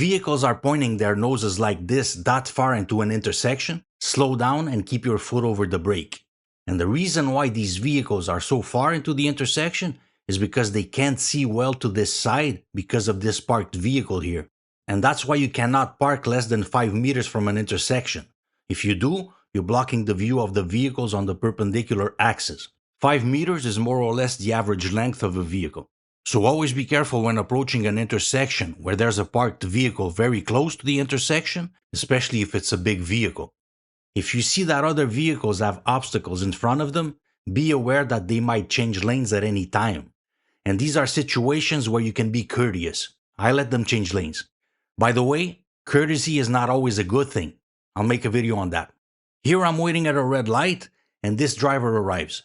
vehicles are pointing their noses like this that far into an intersection, slow down and keep your foot over the brake. And the reason why these vehicles are so far into the intersection is because they can't see well to this side because of this parked vehicle here. And that's why you cannot park less than 5 meters from an intersection. If you do, you're blocking the view of the vehicles on the perpendicular axis. 5 meters is more or less the average length of a vehicle. So always be careful when approaching an intersection where there's a parked vehicle very close to the intersection, especially if it's a big vehicle. If you see that other vehicles have obstacles in front of them, be aware that they might change lanes at any time. And these are situations where you can be courteous. I let them change lanes. By the way, courtesy is not always a good thing. I'll make a video on that. Here I'm waiting at a red light and this driver arrives.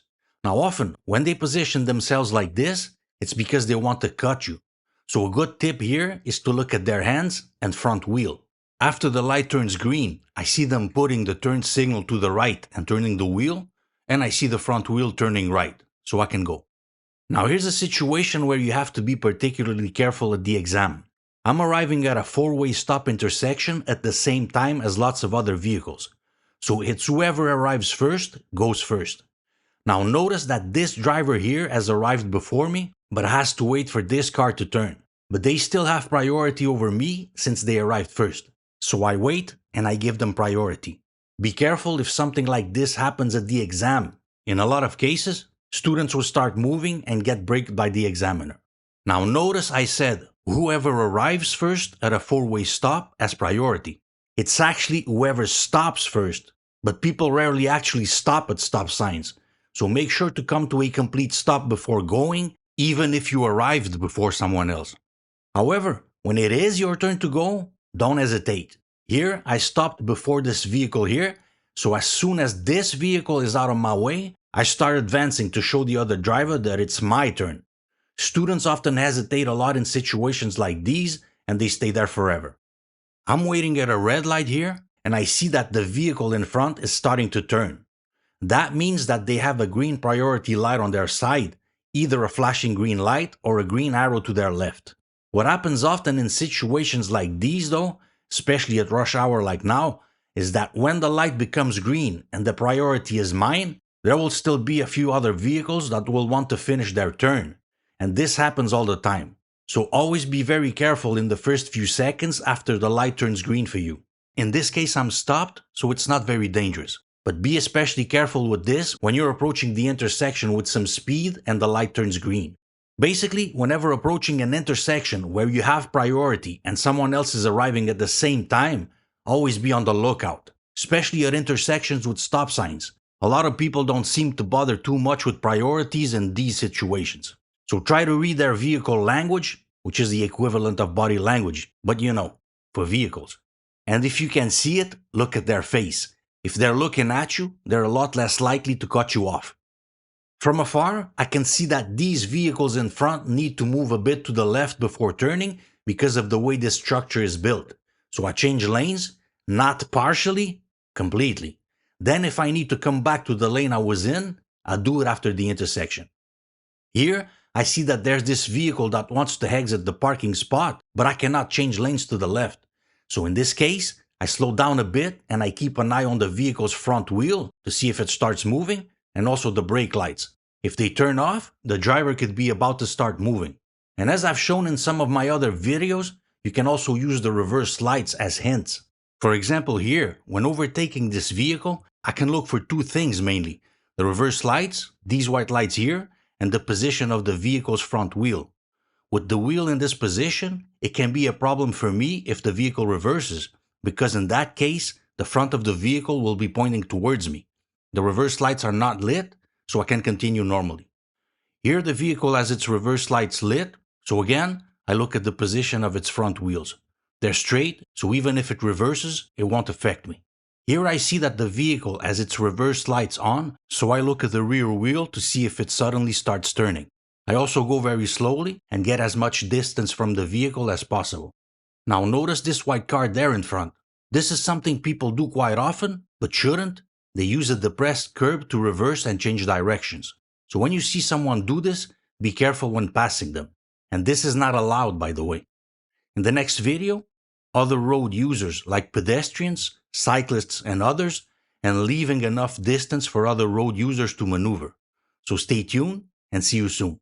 Now often, when they position themselves like this, it's because they want to cut you. So a good tip here is to look at their hands and front wheel. After the light turns green, I see them putting the turn signal to the right and turning the wheel, and I see the front wheel turning right, so I can go. Now here's a situation where you have to be particularly careful at the exam. I'm arriving at a 4-way stop intersection at the same time as lots of other vehicles. So it's whoever arrives first goes first. Now notice that this driver here has arrived before me, but has to wait for this car to turn. But they still have priority over me since they arrived first. So I wait and I give them priority. Be careful if something like this happens at the exam. In a lot of cases, students will start moving and get braked by the examiner. Now notice I said whoever arrives first at a 4-way stop has priority. It's actually whoever stops first, but people rarely actually stop at stop signs. So make sure to come to a complete stop before going, even if you arrived before someone else. However, when it is your turn to go, don't hesitate. Here, I stopped before this vehicle here, so as soon as this vehicle is out of my way, I start advancing to show the other driver that it's my turn. Students often hesitate a lot in situations like these, and they stay there forever. I'm waiting at a red light here, and I see that the vehicle in front is starting to turn. That means that they have a green priority light on their side, either a flashing green light or a green arrow to their left. What happens often in situations like these though, especially at rush hour like now, is that when the light becomes green and the priority is mine, there will still be a few other vehicles that will want to finish their turn. And this happens all the time. So always be very careful in the first few seconds after the light turns green for you. In this case I'm stopped, so it's not very dangerous. But be especially careful with this when you're approaching the intersection with some speed and the light turns green. Basically, whenever approaching an intersection where you have priority and someone else is arriving at the same time, always be on the lookout, especially at intersections with stop signs. A lot of people don't seem to bother too much with priorities in these situations. So try to read their vehicle language, which is the equivalent of body language, but you know, for vehicles. And if you can see it, look at their face. If they're looking at you, they're a lot less likely to cut you off. From afar, I can see that these vehicles in front need to move a bit to the left before turning because of the way this structure is built. So I change lanes, not partially, completely. Then if I need to come back to the lane I was in, I do it after the intersection. Here, I see that there's this vehicle that wants to exit the parking spot, but I cannot change lanes to the left. So in this case, I slow down a bit and I keep an eye on the vehicle's front wheel to see if it starts moving, and also the brake lights. If they turn off, the driver could be about to start moving. And as I've shown in some of my other videos, you can also use the reverse lights as hints. For example here, when overtaking this vehicle, I can look for two things mainly. The reverse lights, these white lights here, and the position of the vehicle's front wheel. With the wheel in this position, it can be a problem for me if the vehicle reverses, because in that case, the front of the vehicle will be pointing towards me. The reverse lights are not lit, so I can continue normally. Here the vehicle has its reverse lights lit, so again, I look at the position of its front wheels. They're straight, so even if it reverses, it won't affect me. Here I see that the vehicle has its reverse lights on, so I look at the rear wheel to see if it suddenly starts turning. I also go very slowly and get as much distance from the vehicle as possible. Now notice this white car there in front. This is something people do quite often, but shouldn't. They use a depressed curb to reverse and change directions. So when you see someone do this, be careful when passing them. And this is not allowed, by the way. In the next video, other road users like pedestrians, cyclists, and others, and leaving enough distance for other road users to maneuver. So stay tuned and see you soon.